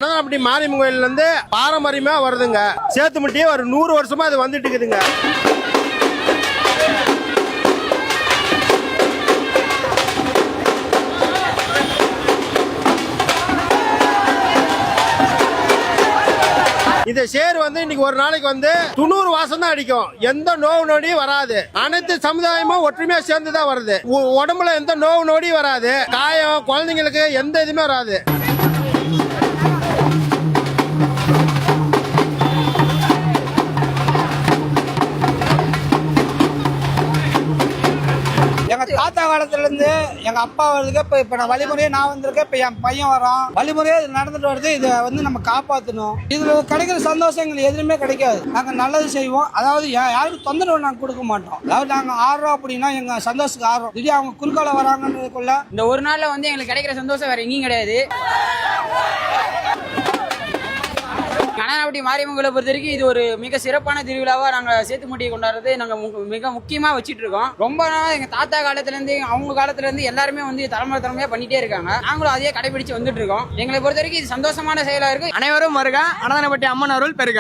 அப்படி மாரியம்மன் கோயில் வந்து பாரம்பரியமா வருதுங்க. சேத்துமுட்டி ஒரு 100 வருஷமா அது வந்துட்டு இருக்குதுங்க. இந்த சேர் வந்து இன்னைக்கு ஒரு நாளைக்கு வந்து 90 வாசம் தான் அடிக்கும். எந்த நோவு நொடியும் வராது. அனைத்து சமுதாயமும் ஒற்றுமையா சேர்ந்து தான் வருது. உடம்புல எந்த நோவு நொடியும் வராது. காயம் குழந்தைங்களுக்கு எந்த இதுவுமே வராது. எங்க தாத்தா காலத்துல இருந்து எங்க அப்பா வருதுக்கு இப்ப நான் வழிமுறையே நான் வந்திருக்கேன். இப்ப என் பையன் வரான். வழிமுறையே நடந்துட்டு வருது. இதை வந்து நம்ம காப்பாற்றணும். இதுல கிடைக்கிற சந்தோஷம் எங்களுக்கு எதுவுமே கிடைக்காது. நாங்க நல்லது செய்வோம். அதாவது யாருக்கும் தொந்தரவு நாங்க கொடுக்க மாட்டோம். அதாவது நாங்க ஆடுறோம் அப்படின்னா எங்க சந்தோஷத்துக்கு ஆடுறோம். திடீர் அவங்க குறுக்கால வராங்கன்றதுக்குள்ள இந்த ஒரு நாள்ல வந்து எங்களுக்கு கிடைக்கிற சந்தோஷம் வேற எங்கேயும் கிடையாது. கனகாப்பட்டி மாரியம்மன் கோயிலை பொறுத்த வரைக்கும் இது ஒரு மிக சிறப்பான திருவிழாவா நாங்க சேத்துமுட்டியை கொண்டாடுறது நாங்க மிக முக்கியமா வச்சிட்டு இருக்கோம். ரொம்ப நாள் எங்க தாத்தா காலத்துல இருந்து அவங்க காலத்துல இருந்து எல்லாருமே வந்து தலைமுறையா பண்ணிட்டே இருக்காங்க. நாங்களும் அதையே கடைபிடிச்சு வந்துட்டு இருக்கோம். எங்களை பொறுத்த வரைக்கும் இது சந்தோஷமான செயலா இருக்கு. அனைவரும் வருக. அனந்தனப்பட்டி அம்மன் அருள் பெருக.